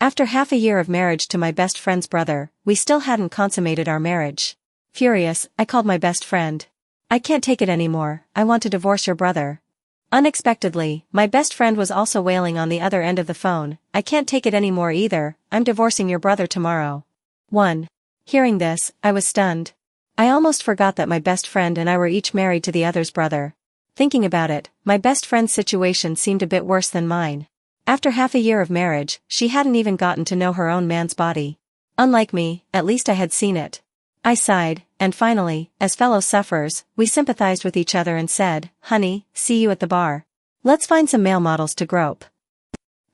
After half a year of marriage to my best friend's brother, we still hadn't consummated our marriage. Furious, I called my best friend. I can't take it anymore, I want to divorce your brother. Unexpectedly, my best friend was also wailing on the other end of the phone. I can't take it anymore either, I'm divorcing your brother tomorrow. 1. Hearing this, I was stunned. I almost forgot that my best friend and I were each married to the other's brother. Thinking about it, my best friend's situation seemed a bit worse than mine. After half a year of marriage, she hadn't even gotten to know her own man's body. Unlike me, at least I had seen it. I sighed, and finally, as fellow sufferers, we sympathized with each other and said, "Honey, see you at the bar. Let's find some male models to grope."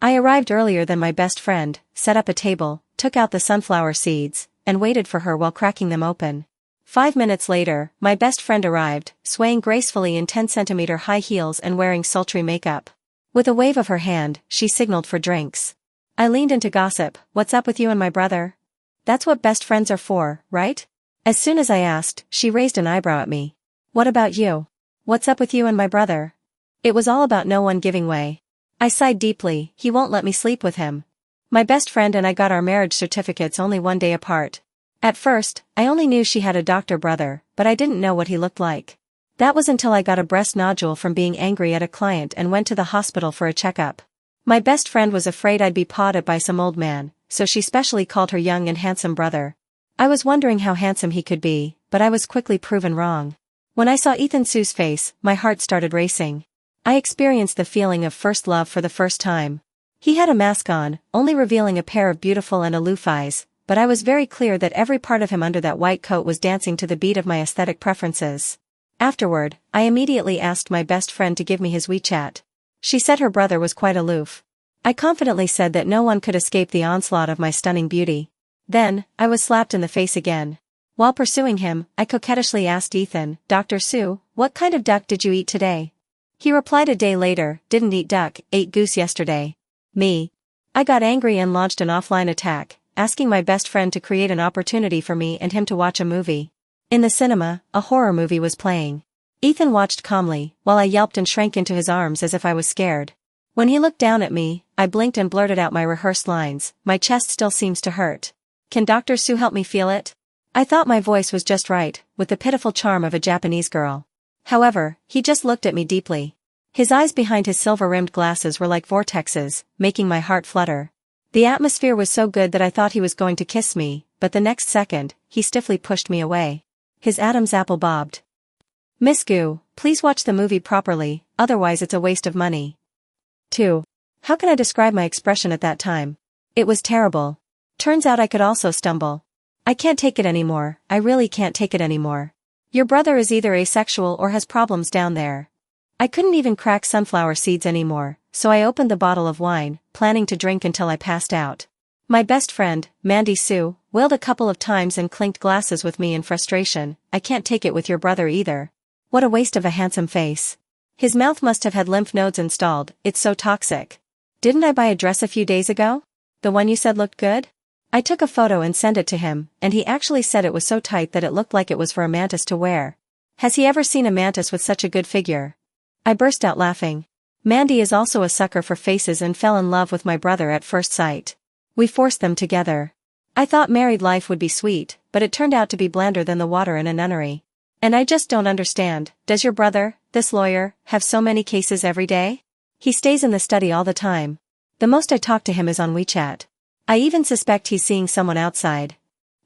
I arrived earlier than my best friend, set up a table, took out the sunflower seeds, and waited for her while cracking them open. 5 minutes later, my best friend arrived, swaying gracefully in 10-centimeter high heels and wearing sultry makeup. With a wave of her hand, she signaled for drinks. I leaned into gossip. "What's up with you and my brother? That's what best friends are for, right?" As soon as I asked, she raised an eyebrow at me. "What about you? What's up with you and my brother?" It was all about no one giving way. I sighed deeply. "He won't let me sleep with him. My best friend and I got our marriage certificates only 1 day apart. At first, I only knew she had a doctor brother, but I didn't know what he looked like. That was until I got a breast nodule from being angry at a client and went to the hospital for a checkup. My best friend was afraid I'd be pawed at by some old man, so she specially called her young and handsome brother. I was wondering how handsome he could be, but I was quickly proven wrong. When I saw Ethan Sue's face, my heart started racing. I experienced the feeling of first love for the first time. He had a mask on, only revealing a pair of beautiful and aloof eyes, but I was very clear that every part of him under that white coat was dancing to the beat of my aesthetic preferences. Afterward, I immediately asked my best friend to give me his WeChat. She said her brother was quite aloof. I confidently said that no one could escape the onslaught of my stunning beauty. Then, I was slapped in the face again. While pursuing him, I coquettishly asked Ethan, "Dr. Sue, what kind of duck did you eat today?" He replied a day later, "Didn't eat duck, ate goose yesterday." Me. I got angry and launched an offline attack, asking my best friend to create an opportunity for me and him to watch a movie. In the cinema, a horror movie was playing. Ethan watched calmly, while I yelped and shrank into his arms as if I was scared. When he looked down at me, I blinked and blurted out my rehearsed lines. "My chest still seems to hurt. Can Dr. Sue help me feel it?" I thought my voice was just right, with the pitiful charm of a Japanese girl. However, he just looked at me deeply. His eyes behind his silver-rimmed glasses were like vortexes, making my heart flutter. The atmosphere was so good that I thought he was going to kiss me, but the next second, he stiffly pushed me away. His Adam's apple bobbed. "Miss Gu, please watch the movie properly, otherwise it's a waste of money." 2. How can I describe my expression at that time? It was terrible. Turns out I could also stumble. "I can't take it anymore, I really can't take it anymore. Your brother is either asexual or has problems down there." I couldn't even crack sunflower seeds anymore, so I opened the bottle of wine, planning to drink until I passed out. My best friend, Mandy Sue, wailed a couple of times and clinked glasses with me in frustration. "I can't take it with your brother either. What a waste of a handsome face. His mouth must have had lymph nodes installed, it's so toxic. Didn't I buy a dress a few days ago? The one you said looked good?" I took a photo and sent it to him, and he actually said it was so tight that it looked like it was for a mantis to wear. Has he ever seen a mantis with such a good figure? I burst out laughing. Mandy is also a sucker for faces and fell in love with my brother at first sight. We forced them together. I thought married life would be sweet, but it turned out to be blander than the water in a nunnery. And I just don't understand, does your brother, this lawyer, have so many cases every day? He stays in the study all the time. The most I talk to him is on WeChat. I even suspect he's seeing someone outside.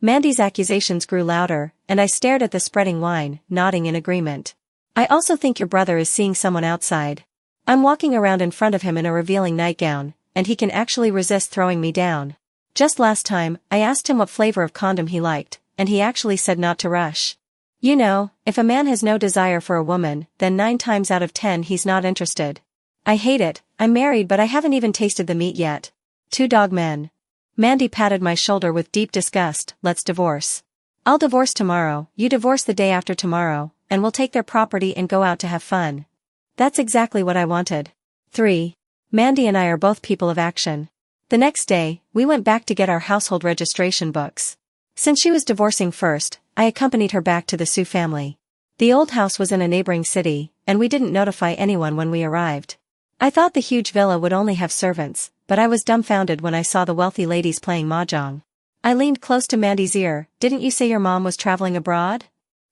Mandy's accusations grew louder, and I stared at the spreading wine, nodding in agreement. "I also think your brother is seeing someone outside. I'm walking around in front of him in a revealing nightgown, and he can actually resist throwing me down. Just last time, I asked him what flavor of condom he liked, and he actually said not to rush. You know, if a man has no desire for a woman, then 9 times out of 10 he's not interested. I hate it, I'm married but I haven't even tasted the meat yet. 2 dog men." Mandy patted my shoulder with deep disgust. "Let's divorce. I'll divorce tomorrow, you divorce the day after tomorrow, and we'll take their property and go out to have fun." That's exactly what I wanted. 3. Mandy and I are both people of action. The next day, we went back to get our household registration books. Since she was divorcing first, I accompanied her back to the Sue family. The old house was in a neighboring city, and we didn't notify anyone when we arrived. I thought the huge villa would only have servants, but I was dumbfounded when I saw the wealthy ladies playing mahjong. I leaned close to Mandy's ear. Didn't you say your mom was traveling abroad?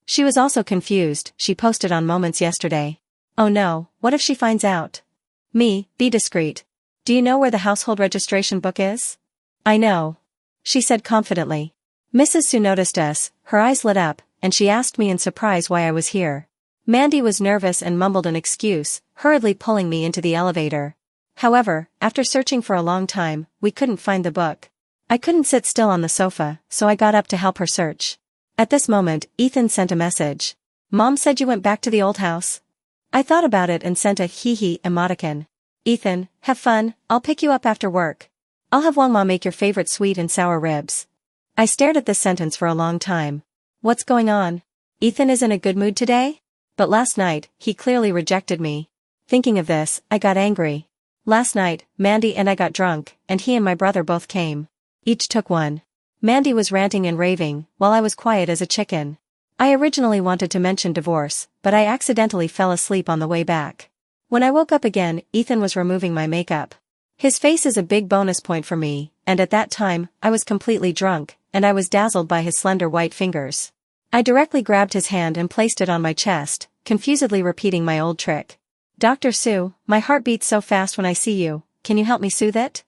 She was also confused. She posted on Moments yesterday. Oh no, what if she finds out? Me, be discreet. Do you know where the household registration book is? I know, she said confidently. Mrs. Sue noticed us, her eyes lit up, and she asked me in surprise why I was here. Mandy was nervous and mumbled an excuse, hurriedly pulling me into the elevator. However, after searching for a long time, we couldn't find the book. I couldn't sit still on the sofa, so I got up to help her search. At this moment, Ethan sent a message. Mom said you went back to the old house? I thought about it and sent a hee-hee emoticon. Ethan, have fun, I'll pick you up after work. I'll have Wangma make your favorite sweet and sour ribs. I stared at this sentence for a long time. What's going on? Ethan is in a good mood today? But last night, he clearly rejected me. Thinking of this, I got angry. Last night, Mandy and I got drunk, and he and my brother both came. Each took one. Mandy was ranting and raving, while I was quiet as a chicken. I originally wanted to mention divorce, but I accidentally fell asleep on the way back. When I woke up again, Ethan was removing my makeup. His face is a big bonus point for me, and at that time, I was completely drunk, and I was dazzled by his slender white fingers. I directly grabbed his hand and placed it on my chest, confusedly repeating my old trick. Dr. Sue, my heart beats so fast when I see you, can you help me soothe it?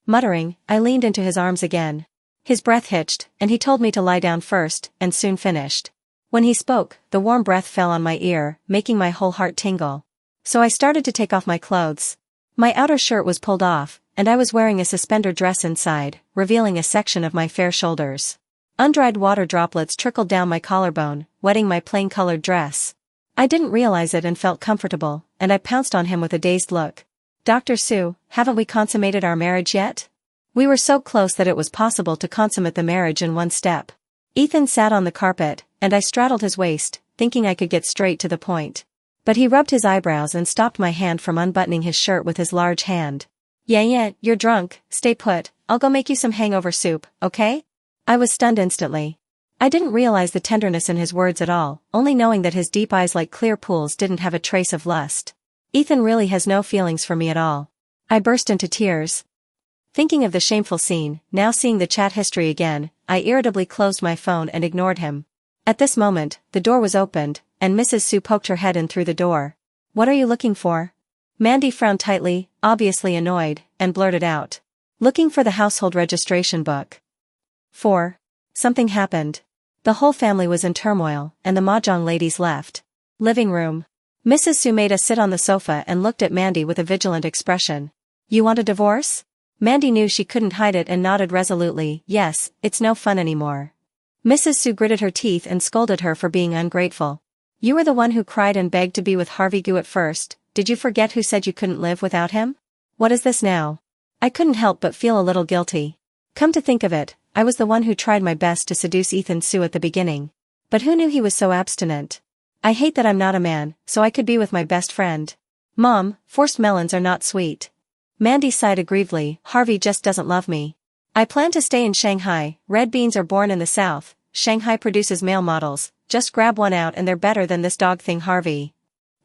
Muttering, I leaned into his arms again. His breath hitched, and he told me to lie down first, and soon finished. When he spoke, the warm breath fell on my ear, making my whole heart tingle. So I started to take off my clothes. My outer shirt was pulled off, and I was wearing a suspender dress inside, revealing a section of my fair shoulders. Undried water droplets trickled down my collarbone, wetting my plain-colored dress. I didn't realize it and felt comfortable, and I pounced on him with a dazed look. Dr. Sue, haven't we consummated our marriage yet? We were so close that it was possible to consummate the marriage in one step. Ethan sat on the carpet, and I straddled his waist, thinking I could get straight to the point. But he rubbed his eyebrows and stopped my hand from unbuttoning his shirt with his large hand. Yeah, you're drunk, stay put, I'll go make you some hangover soup, okay? I was stunned instantly. I didn't realize the tenderness in his words at all, only knowing that his deep eyes like clear pools didn't have a trace of lust. Ethan really has no feelings for me at all. I burst into tears. Thinking of the shameful scene, now seeing the chat history again, I irritably closed my phone and ignored him. At this moment, the door was opened, and Mrs. Sue poked her head in through the door. What are you looking for? Mandy frowned tightly, obviously annoyed, and blurted out. Looking for the household registration book. 4. Something happened. The whole family was in turmoil, and the mahjong ladies left. Living room. Mrs. Sue made us sit on the sofa and looked at Mandy with a vigilant expression. You want a divorce? Mandy knew she couldn't hide it and nodded resolutely. Yes, it's no fun anymore. Mrs. Sue gritted her teeth and scolded her for being ungrateful. You were the one who cried and begged to be with Harvey Gu at first. Did you forget who said you couldn't live without him? What is this now? I couldn't help but feel a little guilty. Come to think of it, I was the one who tried my best to seduce Ethan Sue at the beginning. But who knew he was so abstinent? I hate that I'm not a man, so I could be with my best friend. Mom, forced melons are not sweet. Mandy sighed aggrievedly. Harvey just doesn't love me. I plan to stay in Shanghai. Red beans are born in the south. Shanghai produces male models. Just grab one out and they're better than this dog thing Harvey.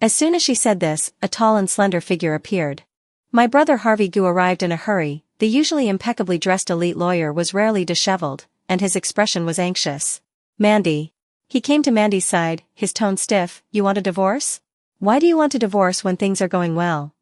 As soon as she said this, a tall and slender figure appeared. My brother Harvey Gu arrived in a hurry. The usually impeccably dressed elite lawyer was rarely disheveled, and his expression was anxious. Mandy. He came to Mandy's side, his tone stiff. You want a divorce? Why do you want a divorce when things are going well?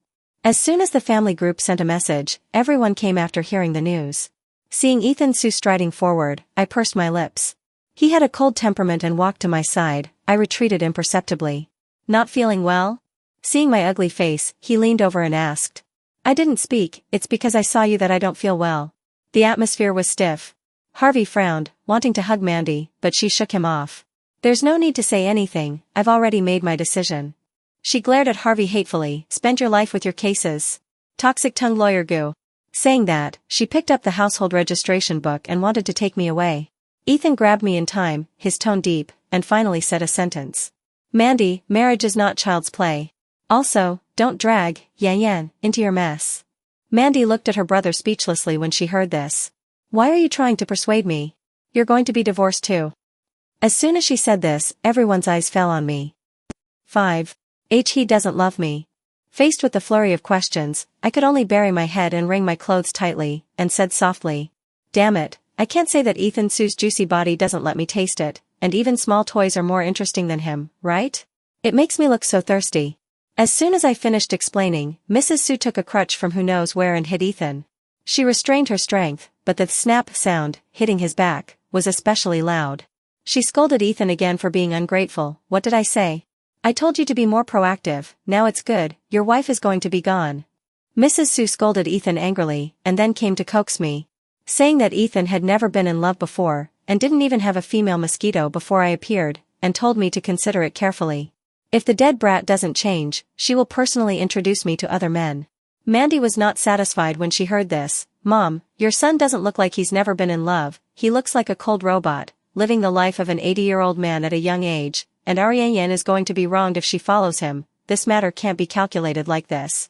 As soon as the family group sent a message, everyone came after hearing the news. Seeing Ethan Sue striding forward, I pursed my lips. He had a cold temperament and walked to my side. I retreated imperceptibly. Not feeling well? Seeing my ugly face, he leaned over and asked. I didn't speak. It's because I saw you that I don't feel well. The atmosphere was stiff. Harvey frowned, wanting to hug Mandy, but she shook him off. There's no need to say anything, I've already made my decision. She glared at Harvey hatefully. Spend your life with your cases. Toxic tongue lawyer Gu. Saying that, she picked up the household registration book and wanted to take me away. Ethan grabbed me in time, his tone deep, and finally said a sentence. Mandy, marriage is not child's play. Also, don't drag Yan into your mess. Mandy looked at her brother speechlessly when she heard this. Why are you trying to persuade me? You're going to be divorced too. As soon as she said this, everyone's eyes fell on me. 5. He doesn't love me. Faced with the flurry of questions, I could only bury my head and wring my clothes tightly, and said softly, "Damn it, I can't say that Ethan Sue's juicy body doesn't let me taste it, and even small toys are more interesting than him, right? It makes me look so thirsty." As soon as I finished explaining, Mrs. Sue took a crutch from who knows where and hit Ethan. She restrained her strength, but the snap sound, hitting his back, was especially loud. She scolded Ethan again for being ungrateful. "What did I say? I told you to be more proactive. Now it's good, your wife is going to be gone." Mrs. Sue scolded Ethan angrily, and then came to coax me, saying that Ethan had never been in love before, and didn't even have a female mosquito before I appeared, and told me to consider it carefully. If the dead brat doesn't change, she will personally introduce me to other men. Mandy was not satisfied when she heard this. "Mom, your son doesn't look like he's never been in love, he looks like a cold robot, living the life of an 80-year-old man at a young age, and Ariane is going to be wronged if she follows him. This matter can't be calculated like this."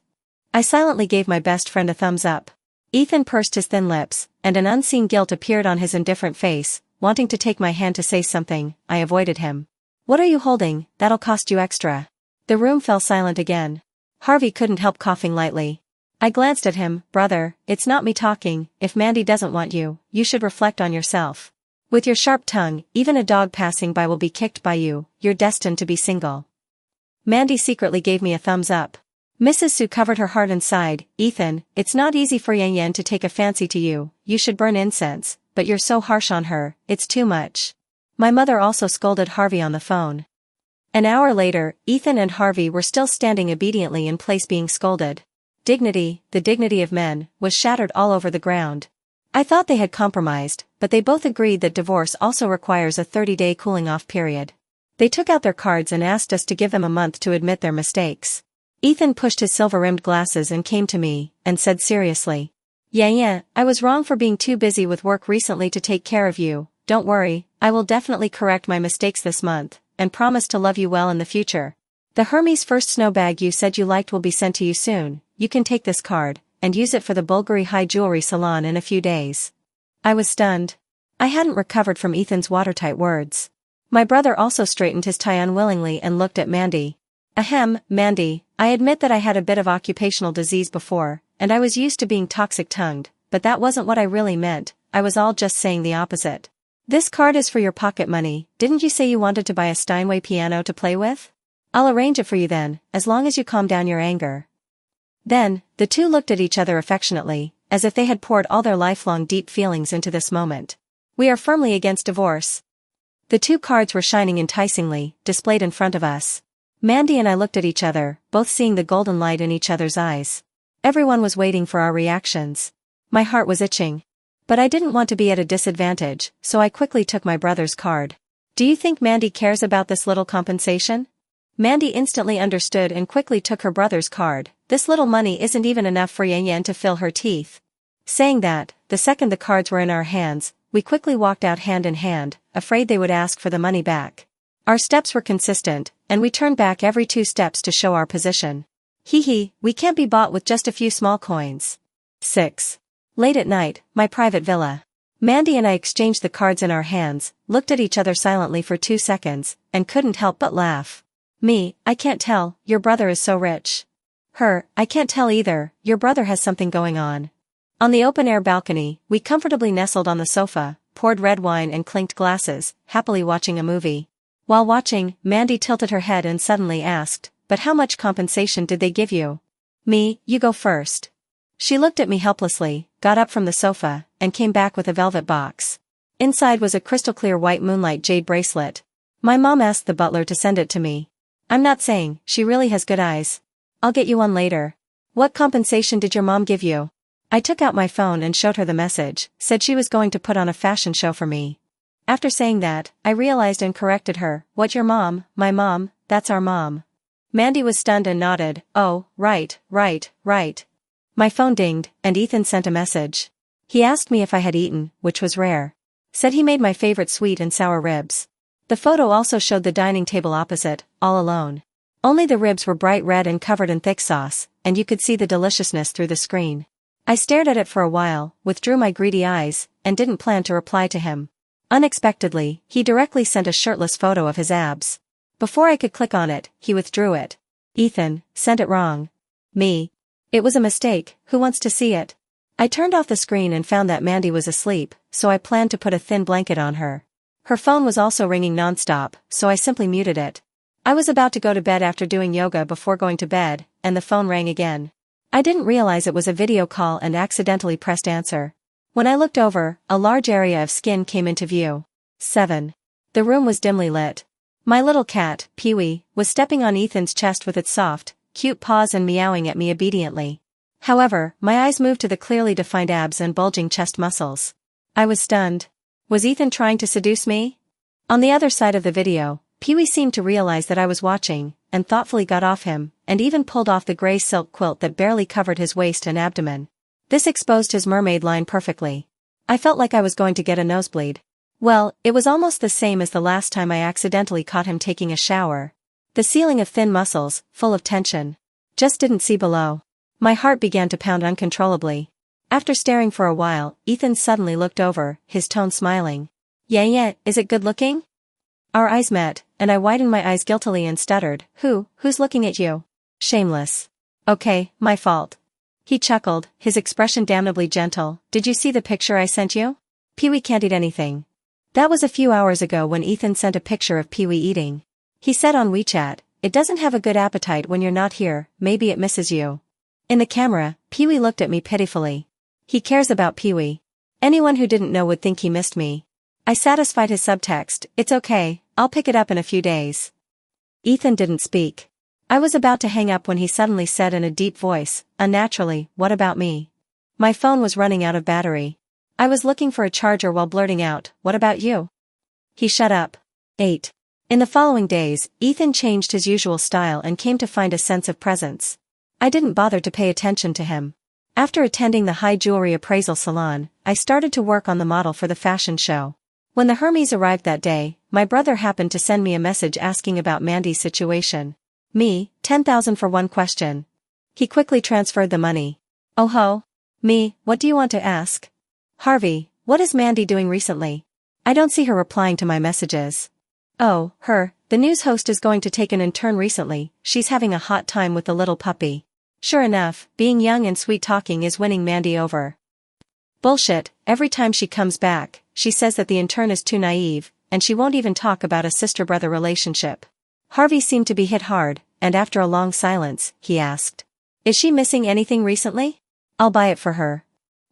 I silently gave my best friend a thumbs up. Ethan pursed his thin lips, and an unseen guilt appeared on his indifferent face. Wanting to take my hand to say something, I avoided him. "What are you holding? That'll cost you extra." The room fell silent again. Harvey couldn't help coughing lightly. I glanced at him. "Brother, it's not me talking. If Mandy doesn't want you, you should reflect on yourself. With your sharp tongue, even a dog passing by will be kicked by you. You're destined to be single." Mandy secretly gave me a thumbs up. Mrs. Sue covered her heart and sighed. "Ethan, it's not easy for Yan Yan to take a fancy to you. You should burn incense, but you're so harsh on her, it's too much." My mother also scolded Harvey on the phone. An hour later, Ethan and Harvey were still standing obediently in place being scolded. Dignity, the dignity of men, was shattered all over the ground. I thought they had compromised, but they both agreed that divorce also requires a 30-day cooling-off period. They took out their cards and asked us to give them a month to admit their mistakes. Ethan pushed his silver-rimmed glasses and came to me, and said seriously, "Yan Yan, I was wrong for being too busy with work recently to take care of you. Don't worry, I will definitely correct my mistakes this month, and promise to love you well in the future. The Hermes first snow bag you said you liked will be sent to you soon. You can take this card, and use it for the Bulgari High Jewelry Salon in a few days." I was stunned. I hadn't recovered from Ethan's watertight words. My brother also straightened his tie unwillingly and looked at Mandy. "Ahem, Mandy, I admit that I had a bit of occupational disease before, and I was used to being toxic-tongued, but that wasn't what I really meant. I was all just saying the opposite. This card is for your pocket money. Didn't you say you wanted to buy a Steinway piano to play with? I'll arrange it for you then, as long as you calm down your anger." Then, the two looked at each other affectionately, as if they had poured all their lifelong deep feelings into this moment. "We are firmly against divorce." The two cards were shining enticingly, displayed in front of us. Mandy and I looked at each other, both seeing the golden light in each other's eyes. Everyone was waiting for our reactions. My heart was itching. But I didn't want to be at a disadvantage, so I quickly took my brother's card. "Do you think Mandy cares about this little compensation?" Mandy instantly understood and quickly took her brother's card. "This little money isn't even enough for Yan Yan to fill her teeth." Saying that, the second the cards were in our hands, we quickly walked out hand in hand, afraid they would ask for the money back. Our steps were consistent, and we turned back every 2 steps to show our position. "Hee, we can't be bought with just a few small coins." 6. Late at night, my private villa. Mandy and I exchanged the cards in our hands, looked at each other silently for 2 seconds, and couldn't help but laugh. Me, "I can't tell, your brother is so rich." Her, "I can't tell either, your brother has something going on." On the open-air balcony, we comfortably nestled on the sofa, poured red wine and clinked glasses, happily watching a movie. While watching, Mandy tilted her head and suddenly asked, "But how much compensation did they give you?" "Me, you go first." She looked at me helplessly, got up from the sofa, and came back with a velvet box. Inside was a crystal-clear white moonlight jade bracelet. My mom asked the butler to send it to me. I'm not saying, she really has good eyes. I'll get you one later. "What compensation did your mom give you?" I took out my phone and showed her the message, said she was going to put on a fashion show for me. After saying that, I realized and corrected her. "What, your mom?" "My mom, that's our mom." Mandy was stunned and nodded. "Oh, right. My phone dinged, and Ethan sent a message. He asked me if I had eaten, which was rare. Said he made my favorite sweet and sour ribs. The photo also showed the dining table opposite, all alone. Only the ribs were bright red and covered in thick sauce, and you could see the deliciousness through the screen. I stared at it for a while, withdrew my greedy eyes, and didn't plan to reply to him. Unexpectedly, he directly sent a shirtless photo of his abs. Before I could click on it, he withdrew it. "Ethan, sent it wrong." Me. It was a mistake, who wants to see it? I turned off the screen and found that Mandy was asleep, so I planned to put a thin blanket on her. Her phone was also ringing nonstop, so I simply muted it. I was about to go to bed after doing yoga before going to bed, and the phone rang again. I didn't realize it was a video call and accidentally pressed answer. When I looked over, a large area of skin came into view. 7. The room was dimly lit. My little cat, Pee-wee, was stepping on Ethan's chest with its soft, cute paws and meowing at me obediently. However, my eyes moved to the clearly defined abs and bulging chest muscles. I was stunned. Was Ethan trying to seduce me? On the other side of the video, Pee-wee seemed to realize that I was watching, and thoughtfully got off him, and even pulled off the gray silk quilt that barely covered his waist and abdomen. This exposed his mermaid line perfectly. I felt like I was going to get a nosebleed. Well, it was almost the same as the last time I accidentally caught him taking a shower. The ceiling of thin muscles, full of tension. Just didn't see below. My heart began to pound uncontrollably. After staring for a while, Ethan suddenly looked over, his tone smiling. Yeah, is it good looking? Our eyes met, and I widened my eyes guiltily and stuttered, Who's looking at you? Shameless. Okay, my fault. He chuckled, his expression damnably gentle. Did you see the picture I sent you? Pee-wee can't eat anything. That was a few hours ago when Ethan sent a picture of Pee-wee eating. He said on WeChat, it doesn't have a good appetite when you're not here, maybe it misses you. In the camera, Pee-wee looked at me pitifully. He cares about Pee-wee. Anyone who didn't know would think he missed me. I satisfied his subtext, it's okay, I'll pick it up in a few days. Ethan didn't speak. I was about to hang up when he suddenly said in a deep voice, unnaturally, what about me? My phone was running out of battery. I was looking for a charger while blurting out, what about you? He shut up. 8. In the following days, Ethan changed his usual style and came to find a sense of presence. I didn't bother to pay attention to him. After attending the high jewelry appraisal salon, I started to work on the model for the fashion show. When the Hermes arrived that day, my brother happened to send me a message asking about Mandy's situation. Me, 10,000 for one question. He quickly transferred the money. Oh ho. Me, what do you want to ask? Harvey, what is Mandy doing recently? I don't see her replying to my messages. Oh, her, the news host is going to take an intern recently, she's having a hot time with the little puppy. Sure enough, being young and sweet-talking is winning Mandy over. Bullshit, every time she comes back, she says that the intern is too naive, and she won't even talk about a sister-brother relationship. Harvey seemed to be hit hard, and after a long silence, he asked. Is she missing anything recently? I'll buy it for her.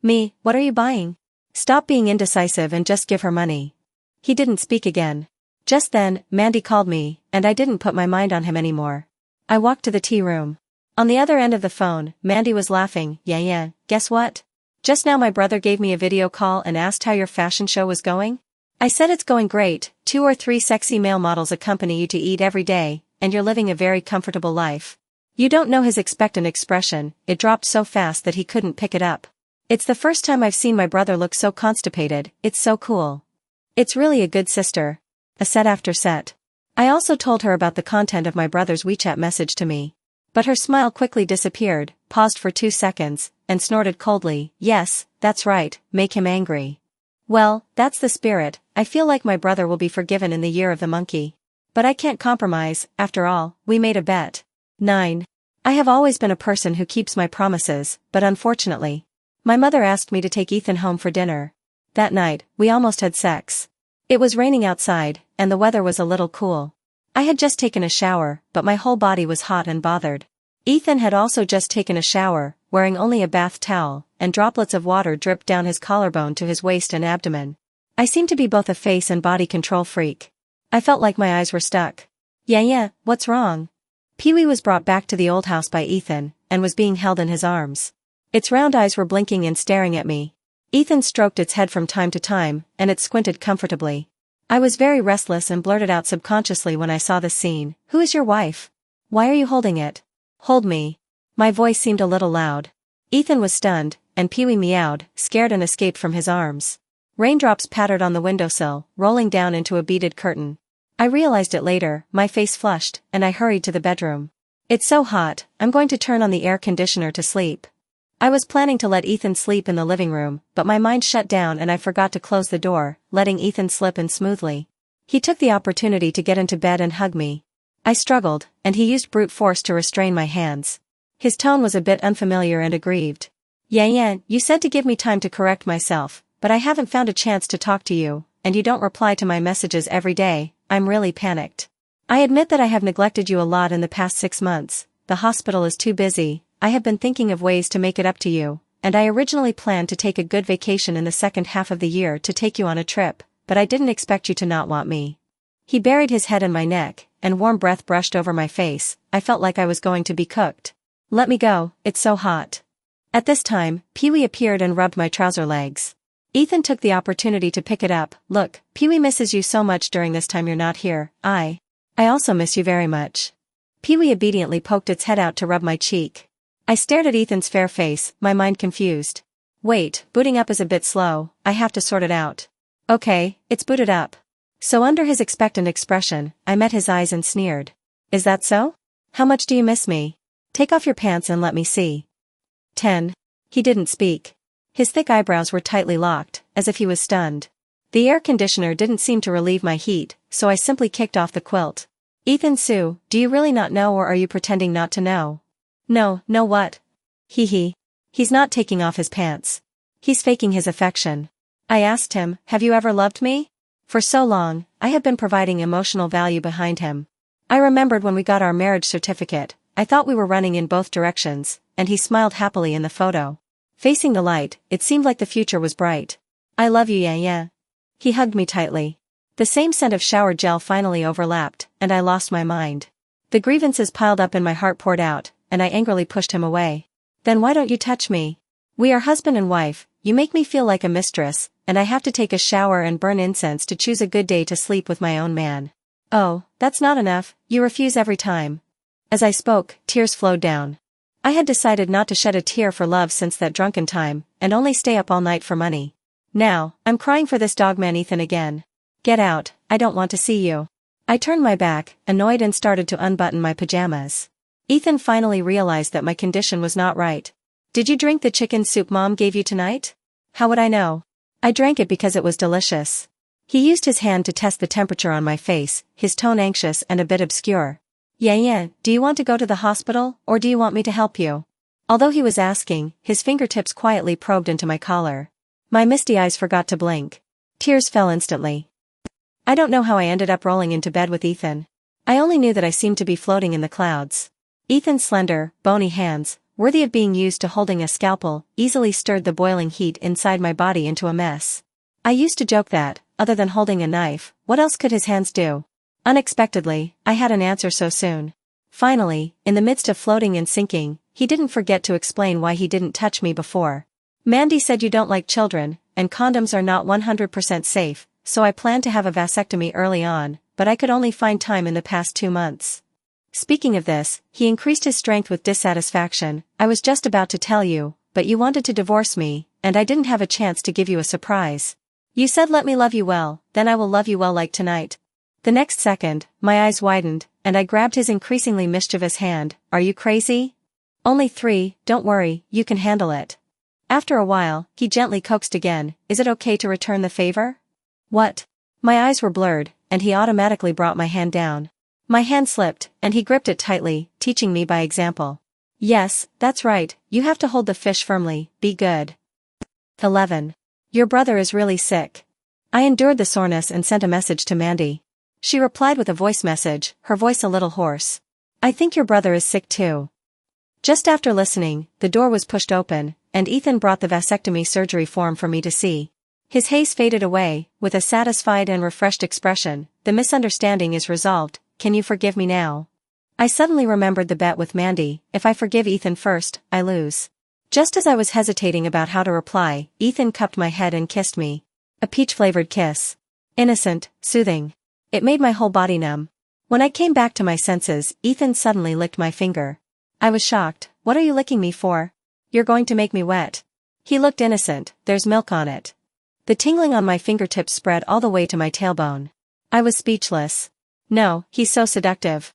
Me, what are you buying? Stop being indecisive and just give her money. He didn't speak again. Just then, Mandy called me, and I didn't put my mind on him anymore. I walked to the tea room. On the other end of the phone, Mandy was laughing. Yeah, guess what? Just now my brother gave me a video call and asked how your fashion show was going. I said it's going great, 2 or 3 sexy male models accompany you to eat every day, and you're living a very comfortable life. You don't know his expectant expression, it dropped so fast that he couldn't pick it up. It's the first time I've seen my brother look so constipated, it's so cool. It's really a good sister. A set after set. I also told her about the content of my brother's WeChat message to me. But her smile quickly disappeared, paused for 2 seconds, and snorted coldly, yes, that's right, make him angry. Well, that's the spirit, I feel like my brother will be forgiven in the year of the monkey. But I can't compromise, after all, we made a bet. 9. I have always been a person who keeps my promises, but unfortunately, my mother asked me to take Ethan home for dinner. That night, we almost had sex. It was raining outside, and the weather was a little cool. I had just taken a shower, but my whole body was hot and bothered. Ethan had also just taken a shower, wearing only a bath towel, and droplets of water dripped down his collarbone to his waist and abdomen. I seemed to be both a face and body control freak. I felt like my eyes were stuck. Yeah, what's wrong? Pee-wee was brought back to the old house by Ethan, and was being held in his arms. Its round eyes were blinking and staring at me. Ethan stroked its head from time to time, and it squinted comfortably. I was very restless and blurted out subconsciously when I saw this scene, who is your wife? Why are you holding it? Hold me. My voice seemed a little loud. Ethan was stunned, and Pee-wee meowed, scared and escaped from his arms. Raindrops pattered on the windowsill, rolling down into a beaded curtain. I realized it later, my face flushed, and I hurried to the bedroom. It's so hot, I'm going to turn on the air conditioner to sleep. I was planning to let Ethan sleep in the living room, but my mind shut down and I forgot to close the door, letting Ethan slip in smoothly. He took the opportunity to get into bed and hug me. I struggled, and he used brute force to restrain my hands. His tone was a bit unfamiliar and aggrieved. Yan, you said to give me time to correct myself, but I haven't found a chance to talk to you, and you don't reply to my messages every day. I'm really panicked. I admit that I have neglected you a lot in the past 6 months. The hospital is too busy. I have been thinking of ways to make it up to you, and I originally planned to take a good vacation in the second half of the year to take you on a trip, but I didn't expect you to not want me. He buried his head in my neck, and warm breath brushed over my face. I felt like I was going to be cooked. Let me go, it's so hot. At this time, Pee-wee appeared and rubbed my trouser legs. Ethan took the opportunity to pick it up. Look, Pee-wee misses you so much during this time you're not here. I also miss you very much. Pee-wee obediently poked its head out to rub my cheek. I stared at Ethan's fair face, my mind confused. Wait, booting up is a bit slow, I have to sort it out. Okay, it's booted up. So under his expectant expression, I met his eyes and sneered. Is that so? How much do you miss me? Take off your pants and let me see. 10. He didn't speak. His thick eyebrows were tightly locked, as if he was stunned. The air conditioner didn't seem to relieve my heat, so I simply kicked off the quilt. Ethan Sue, do you really not know or are you pretending not to know? No what? Hee. He's not taking off his pants. He's faking his affection. I asked him, have you ever loved me? For so long, I have been providing emotional value behind him. I remembered when we got our marriage certificate, I thought we were running in both directions, and he smiled happily in the photo. Facing the light, it seemed like the future was bright. I love you, yeah. He hugged me tightly. The same scent of shower gel finally overlapped, and I lost my mind. The grievances piled up and my heart poured out, and I angrily pushed him away. Then why don't you touch me? We are husband and wife, you make me feel like a mistress, and I have to take a shower and burn incense to choose a good day to sleep with my own man. Oh, that's not enough, you refuse every time. As I spoke, tears flowed down. I had decided not to shed a tear for love since that drunken time, and only stay up all night for money. Now, I'm crying for this dogman Ethan again. Get out, I don't want to see you. I turned my back, annoyed, and started to unbutton my pajamas. Ethan finally realized that my condition was not right. Did you drink the chicken soup Mom gave you tonight? How would I know? I drank it because it was delicious. He used his hand to test the temperature on my face, his tone anxious and a bit obscure. Yeah, do you want to go to the hospital, or do you want me to help you? Although he was asking, his fingertips quietly probed into my collar. My misty eyes forgot to blink. Tears fell instantly. I don't know how I ended up rolling into bed with Ethan. I only knew that I seemed to be floating in the clouds. Ethan's slender, bony hands, worthy of being used to holding a scalpel, easily stirred the boiling heat inside my body into a mess. I used to joke that, other than holding a knife, what else could his hands do? Unexpectedly, I had an answer so soon. Finally, in the midst of floating and sinking, he didn't forget to explain why he didn't touch me before. Mandy said you don't like children, and condoms are not 100% safe, so I planned to have a vasectomy early on, but I could only find time in the past 2 months. Speaking of this, he increased his strength with dissatisfaction. I was just about to tell you, but you wanted to divorce me, and I didn't have a chance to give you a surprise. You said let me love you well, then I will love you well like tonight. The next second, my eyes widened, and I grabbed his increasingly mischievous hand. Are you crazy? Only 3, don't worry, you can handle it. After a while, he gently coaxed again. Is it okay to return the favor? What? My eyes were blurred, and he automatically brought my hand down. My hand slipped, and he gripped it tightly, teaching me by example. Yes, that's right, you have to hold the fish firmly, be good. 11. Your brother is really sick. I endured the soreness and sent a message to Mandy. She replied with a voice message, her voice a little hoarse. I think your brother is sick too. Just after listening, the door was pushed open, and Ethan brought the vasectomy surgery form for me to see. His haze faded away, with a satisfied and refreshed expression. The misunderstanding is resolved, can you forgive me now? I suddenly remembered the bet with Mandy, if I forgive Ethan first, I lose. Just as I was hesitating about how to reply, Ethan cupped my head and kissed me. A peach-flavored kiss. Innocent, soothing. It made my whole body numb. When I came back to my senses, Ethan suddenly licked my finger. I was shocked. What are you licking me for? You're going to make me wet. He looked innocent, there's milk on it. The tingling on my fingertips spread all the way to my tailbone. I was speechless. No, he's so seductive.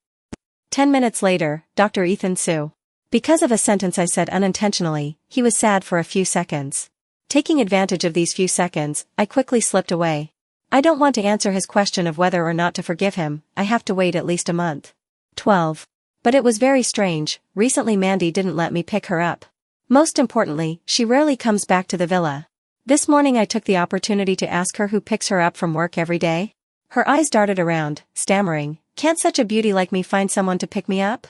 10 minutes later, Dr. Ethan Sue. Because of a sentence I said unintentionally, he was sad for a few seconds. Taking advantage of these few seconds, I quickly slipped away. I don't want to answer his question of whether or not to forgive him, I have to wait at least a month. 12. But it was very strange, recently Mandy didn't let me pick her up. Most importantly, she rarely comes back to the villa. This morning I took the opportunity to ask her who picks her up from work every day. Her eyes darted around, stammering, "Can't such a beauty like me find someone to pick me up?"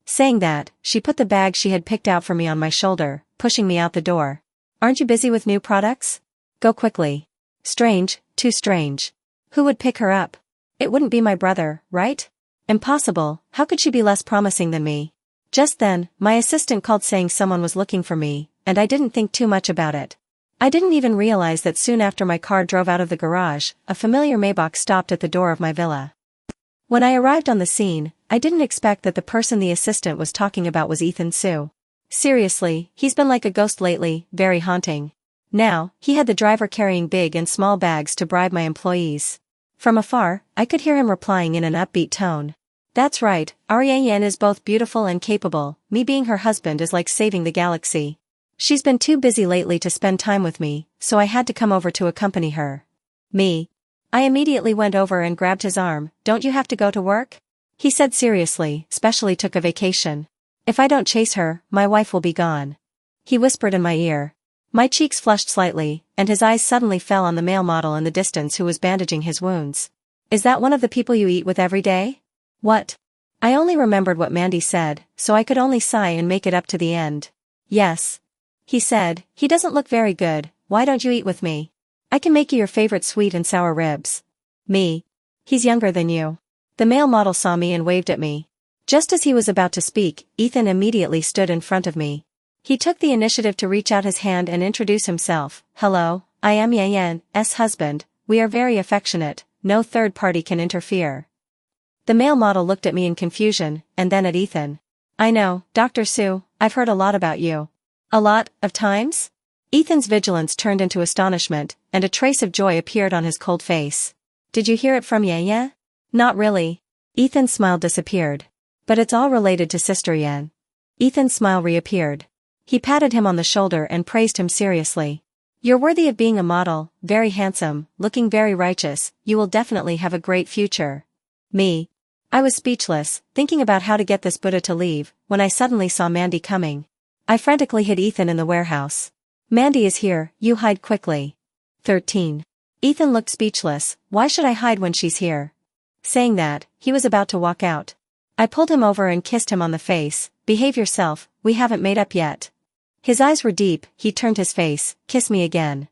Saying that, she put the bag she had picked out for me on my shoulder, pushing me out the door. "Aren't you busy with new products? Go quickly." Strange, too strange. Who would pick her up? It wouldn't be my brother, right? Impossible, how could she be less promising than me? Just then, my assistant called saying someone was looking for me, and I didn't think too much about it. I didn't even realize that soon after my car drove out of the garage, a familiar Maybach stopped at the door of my villa. When I arrived on the scene, I didn't expect that the person the assistant was talking about was Ethan Sue. Seriously, he's been like a ghost lately, very haunting. Now, he had the driver carrying big and small bags to bribe my employees. From afar, I could hear him replying in an upbeat tone. "That's right, Ariane is both beautiful and capable, me being her husband is like saving the galaxy. She's been too busy lately to spend time with me, so I had to come over to accompany her." Me. I immediately went over and grabbed his arm. "Don't you have to go to work?" He said seriously, "Specially took a vacation. If I don't chase her, my wife will be gone." He whispered in my ear. My cheeks flushed slightly, and his eyes suddenly fell on the male model in the distance who was bandaging his wounds. "Is that one of the people you eat with every day?" "What?" I only remembered what Mandy said, so I could only sigh and make it up to the end. "Yes." He said, "He doesn't look very good, why don't you eat with me? I can make you your favorite sweet and sour ribs." Me. "He's younger than you." The male model saw me and waved at me. Just as he was about to speak, Ethan immediately stood in front of me. He took the initiative to reach out his hand and introduce himself. "Hello, I am Yayan's husband, we are very affectionate, no third party can interfere." The male model looked at me in confusion, and then at Ethan. "I know, Dr. Sue, I've heard a lot about you." "A lot of times?" Ethan's vigilance turned into astonishment, and a trace of joy appeared on his cold face. "Did you hear it from Yaya?" "Not really." Ethan's smile disappeared. "But it's all related to Sister Yan." Ethan's smile reappeared. He patted him on the shoulder and praised him seriously. "You're worthy of being a model, very handsome, looking very righteous, you will definitely have a great future." Me. I was speechless, thinking about how to get this Buddha to leave, when I suddenly saw Mandy coming. I frantically hid Ethan in the warehouse. "Mandy is here, you hide quickly." 13. Ethan looked speechless. "Why should I hide when she's here?" Saying that, he was about to walk out. I pulled him over and kissed him on the face. "Behave yourself, we haven't made up yet." His eyes were deep, he turned his face. "Kiss me again."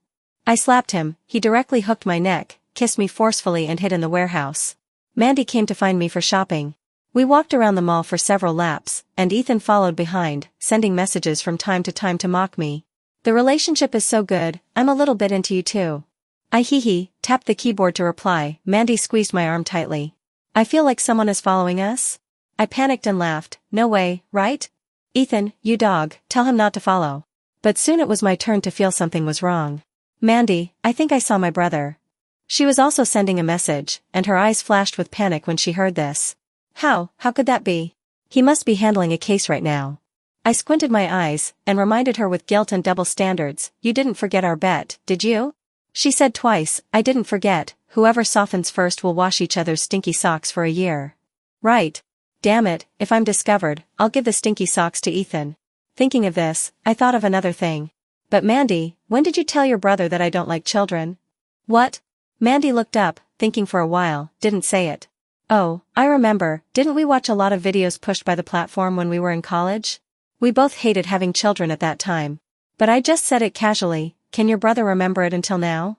I slapped him, he directly hooked my neck, kissed me forcefully and hid in the warehouse. Mandy came to find me for shopping. We walked around the mall for several laps, and Ethan followed behind, sending messages from time to mock me. "The relationship is so good, I'm a little bit into you too." I tapped the keyboard to reply. Mandy squeezed my arm tightly. "I feel like someone is following us?" I panicked and laughed. "No way, right? Ethan, you dog, tell him not to follow." But soon it was my turn to feel something was wrong. "Mandy, I think I saw my brother." She was also sending a message, and her eyes flashed with panic when she heard this. How could that be? He must be handling a case right now." I squinted my eyes, and reminded her with guilt and double standards, "You didn't forget our bet, did you?" She said twice, "I didn't forget, whoever softens first will wash each other's stinky socks for a year." Right. Damn it, if I'm discovered, I'll give the stinky socks to Ethan. Thinking of this, I thought of another thing. "But Mandy, when did you tell your brother that I don't like children?" "What?" Mandy looked up, thinking for a while, didn't say it. "Oh, I remember, didn't we watch a lot of videos pushed by the platform when we were in college? We both hated having children at that time. But I just said it casually, can your brother remember it until now?"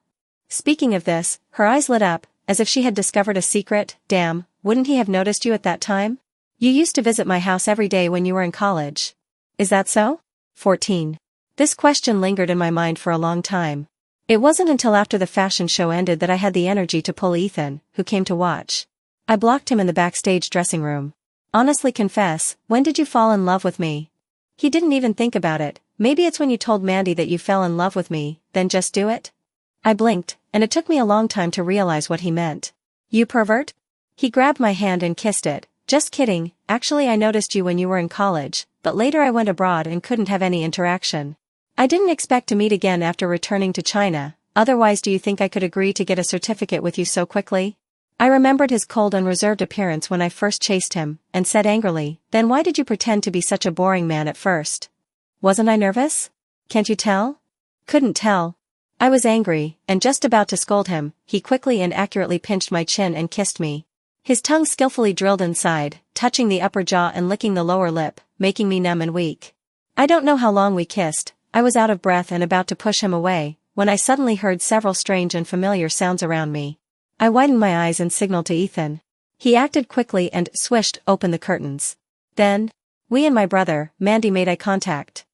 Speaking of this, her eyes lit up, as if she had discovered a secret. "Damn, wouldn't he have noticed you at that time? You used to visit my house every day when you were in college. Is that so?" 14. This question lingered in my mind for a long time. It wasn't until after the fashion show ended that I had the energy to pull Ethan, who came to watch. I blocked him in the backstage dressing room. "Honestly confess, when did you fall in love with me?" He didn't even think about it. "Maybe it's when you told Mandy that you fell in love with me, then just do it?" I blinked, and it took me a long time to realize what he meant. "You pervert?" He grabbed my hand and kissed it. "Just kidding, actually I noticed you when you were in college, but later I went abroad and couldn't have any interaction. I didn't expect to meet again after returning to China, otherwise do you think I could agree to get a certificate with you so quickly?" I remembered his cold and reserved appearance when I first chased him, and said angrily, "Then why did you pretend to be such a boring man at first? Wasn't I nervous? Can't you tell?" Couldn't tell. I was angry, and just about to scold him, he quickly and accurately pinched my chin and kissed me. His tongue skillfully drilled inside, touching the upper jaw and licking the lower lip, making me numb and weak. I don't know how long we kissed. I was out of breath and about to push him away, when I suddenly heard several strange and familiar sounds around me. I widened my eyes and signaled to Ethan. He acted quickly and swished open the curtains. Then, we and my brother, Mandy, made eye contact.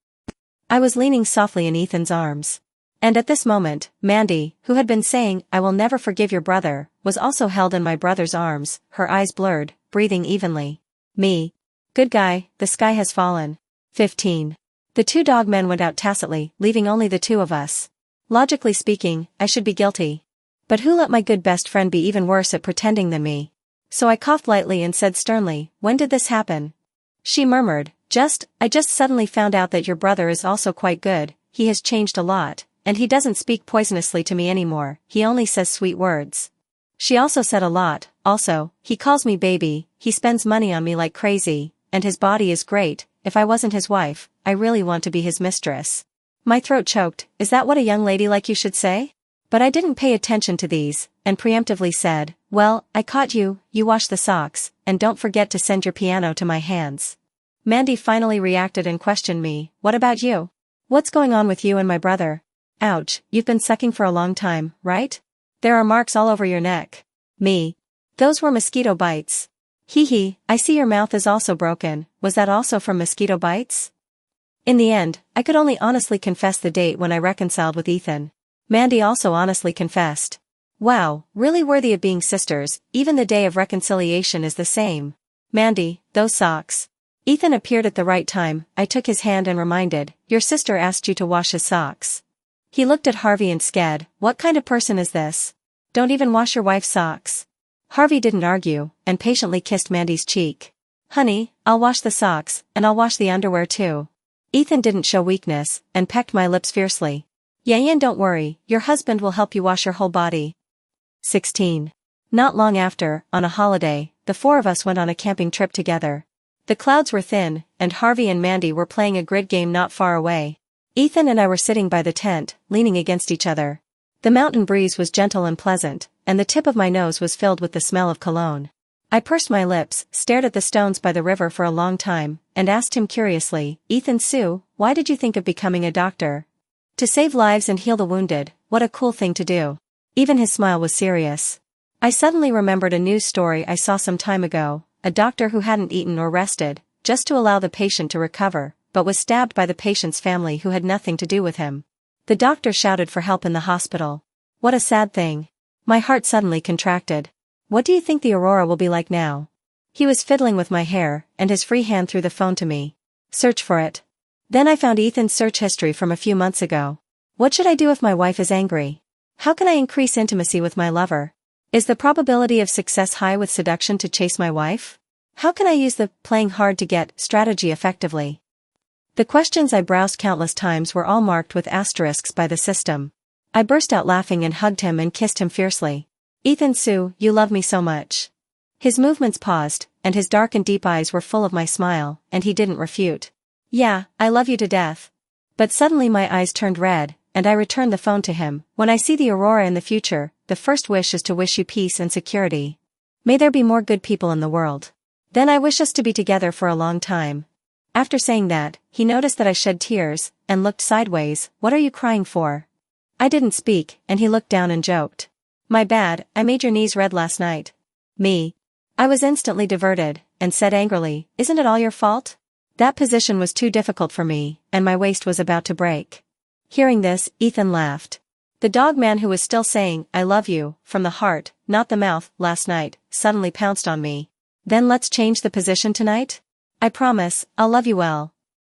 I was leaning softly in Ethan's arms. And at this moment, Mandy, who had been saying, "I will never forgive your brother," was also held in my brother's arms, her eyes blurred, breathing evenly. Me. Good guy, the sky has fallen. 15. The two dog men went out tacitly, leaving only the two of us. Logically speaking, I should be guilty. But who let my good best friend be even worse at pretending than me? So I coughed lightly and said sternly, "When did this happen?" She murmured, I just suddenly found out that your brother is also quite good. He has changed a lot, and he doesn't speak poisonously to me anymore, he only says sweet words." She also said a lot, he calls me baby, he spends money on me like crazy, and his body is great. If I wasn't his wife, I really want to be his mistress. My throat choked. Is that what a young lady like you should say? But I didn't pay attention to these, and preemptively said, "Well, I caught you, you wash the socks, and don't forget to send your piano to my hands." Mandy finally reacted and questioned me, "What about you? What's going on with you and my brother? Ouch, you've been sucking for a long time, right? There are marks all over your neck." Me. Those were mosquito bites. Hee hee, I see your mouth is also broken, was that also from mosquito bites? In the end, I could only honestly confess the date when I reconciled with Ethan. Mandy also honestly confessed. Wow, really worthy of being sisters, even the day of reconciliation is the same. Mandy, those socks. Ethan appeared at the right time. I took his hand and reminded, "Your sister asked you to wash his socks." He looked at Harvey and scared, "What kind of person is this? Don't even wash your wife's socks." Harvey didn't argue, and patiently kissed Mandy's cheek. "Honey, I'll wash the socks, and I'll wash the underwear too." Ethan didn't show weakness, and pecked my lips fiercely. "Yeah, don't worry, your husband will help you wash your whole body." 16. Not long after, on a holiday, the four of us went on a camping trip together. The clouds were thin, and Harvey and Mandy were playing a grid game not far away. Ethan and I were sitting by the tent, leaning against each other. The mountain breeze was gentle and pleasant, and the tip of my nose was filled with the smell of cologne. I pursed my lips, stared at the stones by the river for a long time, and asked him curiously, "Ethan Sue, why did you think of becoming a doctor?" "To save lives and heal the wounded, what a cool thing to do." Even his smile was serious. I suddenly remembered a news story I saw some time ago, a doctor who hadn't eaten or rested, just to allow the patient to recover, but was stabbed by the patient's family who had nothing to do with him. The doctor shouted for help in the hospital. What a sad thing. My heart suddenly contracted. What do you think the Aurora will be like now? He was fiddling with my hair, and his free hand threw the phone to me. Search for it. Then I found Ethan's search history from a few months ago. What should I do if my wife is angry? How can I increase intimacy with my lover? Is the probability of success high with seduction to chase my wife? How can I use the playing hard to get strategy effectively? The questions I browsed countless times were all marked with asterisks by the system. I burst out laughing and hugged him and kissed him fiercely. "Ethan Sue, you love me so much." His movements paused, and his dark and deep eyes were full of my smile, and he didn't refute. "Yeah, I love you to death." But suddenly my eyes turned red, and I returned the phone to him. "When I see the Aurora in the future, the first wish is to wish you peace and security. May there be more good people in the world. Then I wish us to be together for a long time." After saying that, he noticed that I shed tears, and looked sideways. "What are you crying for?" I didn't speak, and he looked down and joked. "My bad, I made your knees red last night." Me. I was instantly diverted, and said angrily, "Isn't it all your fault?" That position was too difficult for me, and my waist was about to break. Hearing this, Ethan laughed. The dog man who was still saying, "I love you," from the heart, not the mouth, last night, suddenly pounced on me. "Then let's change the position tonight? I promise, I'll love you well,